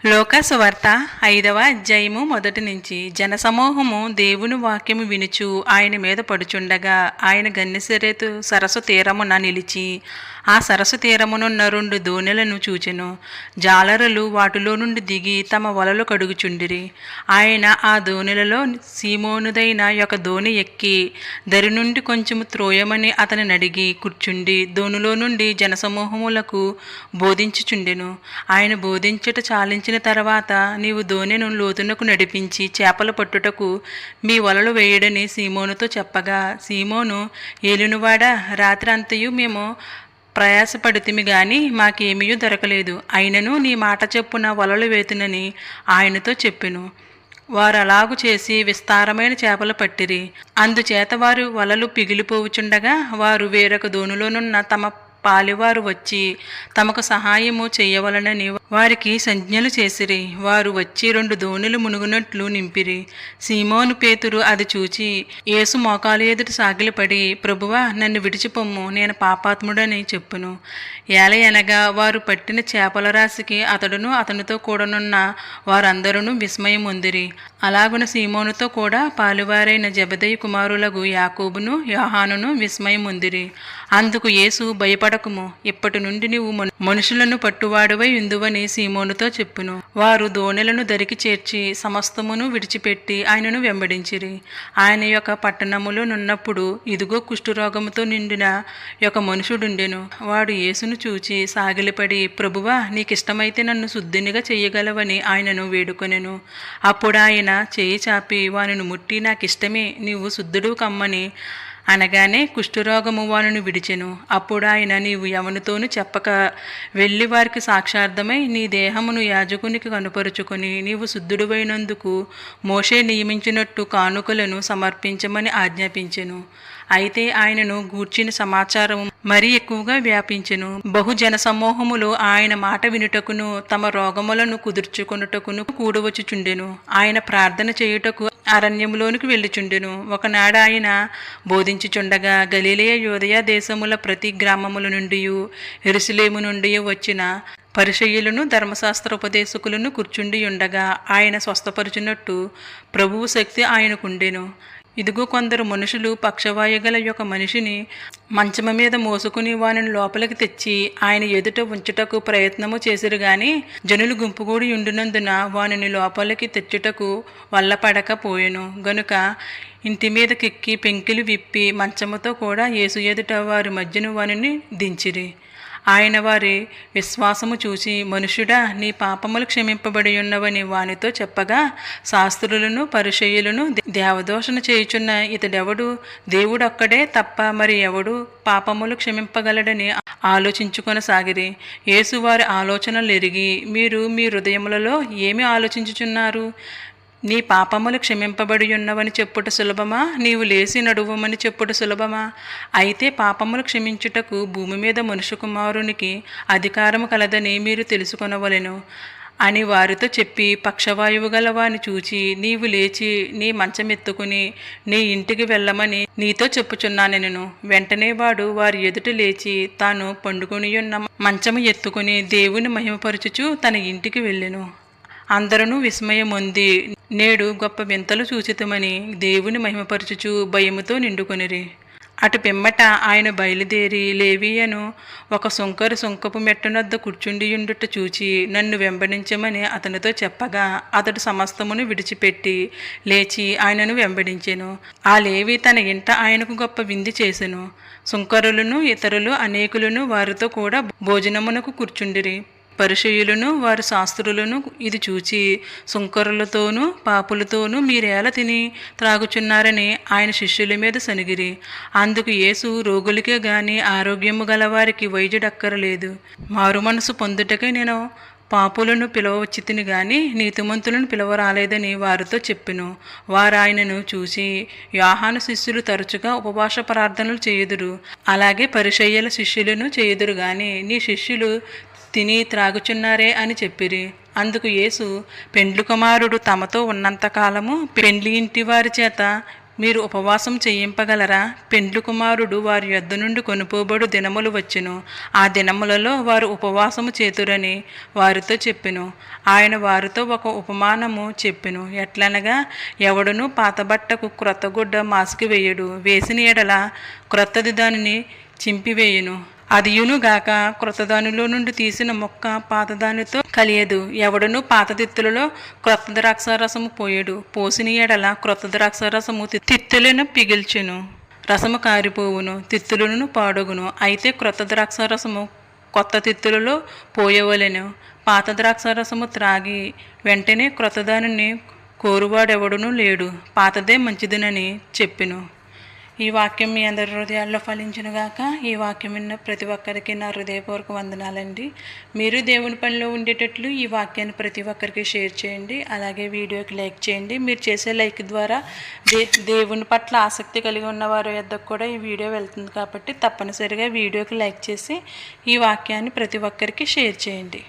లోకాసు వార్త 5వ అధ్యాయము మొదటి నుంచి. జనసమూహము దేవుని వాక్యము వినుచు ఆయన మీద పడుచుండగా ఆయన గన్నెసరెతు సరస్సు తీరమున నిలిచి ఆ సరస్సు తీరమునున్న 2 దోణెలను చూచెను. జాలరులు వాటిలో నుండి దిగి తమ వలలు కడుగుచుండిరి. ఆయన ఆ దోణెలలో సీమోనుదైన ఒక దోణి ఎక్కి దరి నుండి కొంచెము త్రోయమని అతని నడిగి కూర్చుండి దోణిలో నుండి జనసమూహములకు బోధించుచుండెను. ఆయన బోధించుట చాలించిన తర్వాత, నీవు దోణెను లోతునకు నడిపించి చేపలు పట్టుటకు మీ వలలు వేయడని సీమోనుతో చెప్పగా, సీమోను, ఏలినవాడా, రాత్రి అంతయు మేము ప్రయాసపడితిమి గాని మాకేమీ దొరకలేదు. అయినను నీ మాట చెప్పున వలలు వేతునని ఆయనతో చెప్పెను. వారు అలాగు చేసి విస్తారమైన చేపలు పట్టిరి. అందుచేత వారు వలలు పిగిలిపోవుచుండగా వారు వేరొక దోణిలోనున్న తమ పాలివారు వచ్చి తమకు సహాయము చేయవలనని వారికి సంజ్ఞలు చేసిరి. వారు వచ్చి 2 దోణులు మునుగునట్లు నింపిరి. సీమోను పేతురు అది చూచి యేసు మోకాలు ఎదుట సాగిలపడి, ప్రభువా, నన్ను విడిచిపొమ్ము, నేను పాపాత్ముడని చెప్పును. ఏలయనగా వారు పట్టిన చేపల రాశికి అతడును అతనితో కూడనున్న వారందరూ విస్మయం పొందిరి. అలాగున సీమోనుతో కూడా పాలువారైన జెబెదయి కుమారులకు యాకోబును యోహానును విస్మయం పొందిరి. అందుకు యేసు, భయపడకుము, ఇప్పటి నుండి నీవు మనుషులను పట్టువాడువై ఉందువని సీమోనుతో చెప్పును. వారు దోణెలను దరికి చేర్చి సమస్తమును విడిచిపెట్టి ఆయనను వెంబడించిరి. ఆయన యొక్క పట్టణములో నున్నప్పుడు ఇదిగో కుష్ఠరోగముతో నిండిన ఒక మనుషుడుండెను. వాడు యేసును చూచి సాగిలపడి, ప్రభువా, నీకిష్టమైతే నన్ను శుద్ధినిగా చెయ్యగలవని ఆయనను వేడుకొనెను. అప్పుడు ఆయన చేయి చాపి వానిని ముట్టి, నాకిష్టమే, నీవు శుద్ధుడు కమ్మని అనగానే కుష్ఠరోగము వానిని విడిచెను. అప్పుడు ఆయన, నీవు ఎవనితోనూ చెప్పక వెళ్ళి వారికి సాక్షార్థమై నీ దేహమును యాజకునికి కనుపరుచుకొని నీవు శుద్ధుడువైనందుకు మోషే నియమించినట్టు కానుకలను సమర్పించమని ఆజ్ఞాపించెను. అయితే ఆయనను గూర్చిన సమాచారం మరీ ఎక్కువగా వ్యాపించెను. బహుజన సమూహములు ఆయన మాట వినుటకును తమ రోగములను కుదుర్చుకొనుటకును కూడవచ్చుచుండెను. ఆయన ప్రార్థన చేయుటకు అరణ్యములోనికి వెళ్ళుచుండెను. ఒకనాడు ఆయన బోధించుచుండగా గలిలయ యూదయ దేశముల ప్రతి గ్రామముల నుండి యెరూషలేము నుండి వచ్చిన పరిసయ్యులను ధర్మశాస్త్రోపదేశకులను కూర్చుండి ఉండగా ఆయన స్వస్థపరుచున్నట్టు ప్రభువు శక్తి ఆయనకుండెను. ఇదిగో కొందరు మనుషులు పక్షవాయుగల యొక్క మనిషిని మంచమ మీద మోసుకుని వానిని లోపలికి తెచ్చి ఆయన ఎదుట ఉంచుటకు ప్రయత్నము చేసిరు గాని జనులు గుంపుగూడి ఉండినందున వానిని లోపలికి తెచ్చుటకు వల్లపడకపోయెను. గనుక ఇంటి మీదకెక్కి పెంకిలు విప్పి మంచముతో కూడా యేసు ఎదుట వారి మధ్యను వానిని దించిరి. ఆయన వారి విశ్వాసము చూసి, మనుష్యుడా, నీ పాపములు క్షమింపబడి ఉన్నవని వానితో చెప్పగా, శాస్త్రులను పరిసయ్యులను దేవదూషణ చేయుచున్న ఇతడెవడు, దేవుడొక్కడే తప్ప మరి ఎవడు పాపములు క్షమింపగలడని ఆలోచించుకొనసాగిరి. యేసు వారి ఆలోచనలు ఎరిగి, మీరు మీ హృదయములలో ఏమి ఆలోచించుచున్నారు? నీ పాపములు క్షమింపబడి ఉన్నవని చెప్పుట సులభమా? నీవు లేచి నడువమని చెప్పుట సులభమా? అయితే పాపములు క్షమించుటకు భూమి మీద మనుష్య కుమారునికి అధికారము కలదని మీరు తెలుసుకొనవలెను అని వారితో చెప్పి, పక్షవాయువు గల వాని చూచి, నీవు లేచి నీ మంచమెత్తుకుని నీ ఇంటికి వెళ్ళమని నీతో చెప్పుచున్నానెను. వెంటనే వాడు వారి ఎదుట లేచి తాను పండుకొనియున్న మంచము ఎత్తుకుని దేవుని మహిమపరచుచు తన ఇంటికి వెళ్ళెను. అందరూ విస్మయం పొంది, నేడు గొప్ప వింతలు చూచితమని దేవుని మహిమపరచుచు భయముతో నిండుకొనిరి. అటు పిమ్మట ఆయన బయలుదేరి లేవియను ఒక సుంకపు మెట్టనొద్ద కూర్చుండియుండుట చూచి, నన్ను వెంబడించమని అతనితో చెప్పగా, అతడు సమస్తమును విడిచిపెట్టి లేచి ఆయనను వెంబడించెను. ఆ లేవి తన ఇంట ఆయనకు గొప్ప విందు చేసెను. సుంకరులను ఇతరులు అనేకులను వారితో కూడా భోజనమునకు కూర్చుండిరి. పరిసయ్యులను వారి శాస్త్రులను ఇది చూచి, సుంకరులతోనూ పాపులతోనూ మీరేలా తిని త్రాగుచున్నారని ఆయన శిష్యుల మీద సనిగిరి. అందుకు యేసు, రోగులకే గాని ఆరోగ్యము గలవారికి వైద్యుడక్కరలేదు. మారు మనసు పొందుటకై నేను పాపులను పిలవచ్చితిని గాని నీతిమంతులను పిలవరాలేదని వారితో చెప్పెను. వారు ఆయనను చూసి, యోహాను శిష్యులు తరచుగా ఉపవాస ప్రార్థనలు చేయుదురు, అలాగే పరిసయ్యుల శిష్యులను చేయుదురు గాని నీ శిష్యులు తిని త్రాగుచున్నారే అని చెప్పిరి. అందుకు యేసు, పెండ్లి కుమారుడు తమతో ఉన్నంతకాలము పెండ్లి ఇంటి వారి చేత మీరు ఉపవాసం చేయింపగలరా? పెండ్లి కుమారుడు వారి యొద్ద నుండి కొనుపోబడు దినములు వచ్చెను. ఆ దినములలో వారు ఉపవాసము చేతురని వారితో చెప్పెను. ఆయన వారితో ఒక ఉపమానము చెప్పెను. ఎట్లనగా, ఎవడును పాత బట్టకు క్రొత్త గుడ్డ మాసికి వేయడు. వేసిన ఎడల క్రొత్తది దానిని చింపివేయును. అదియునుగాక క్రొత్తదానిలో నుండి తీసిన మొక్క పాతదానితో కలియదు. ఎవడును పాత తిత్తులలో క్రొత్త ద్రాక్షారసము పోయడు. పోసిన ఎడల క్రొత్త ద్రాక్షారసము తిత్తులను పిగిల్చెను, రసము కారిపోవును, తిత్తులను పాడగును. అయితే క్రొత్త ద్రాక్షారసము కొత్త తిత్తులలో పోయవలెను. పాత ద్రాక్షారసము త్రాగి వెంటనే క్రొత్తదానిని కోరువాడెవడునూ లేడు. పాతదే మంచిదినని చెప్పెను. ఈ వాక్యం మీ అందరి హృదయాల్లో ఫలించునుగాక. ఈ వాక్యం విన్న ప్రతి ఒక్కరికి నా హృదయపూర్వక వందనాలండి. మీరు దేవుని పనిలో ఉండేటట్లు ఈ వాక్యాన్ని ప్రతి ఒక్కరికి షేర్ చేయండి. అలాగే వీడియోకి లైక్ చేయండి. మీరు చేసే లైక్ ద్వారా దేవుని పట్ల ఆసక్తి కలిగి ఉన్న వారి వద్దకు కూడా ఈ వీడియో వెళ్తుంది కాబట్టి తప్పనిసరిగా వీడియోకి లైక్ చేసి ఈ వాక్యాన్ని ప్రతి ఒక్కరికి షేర్ చేయండి.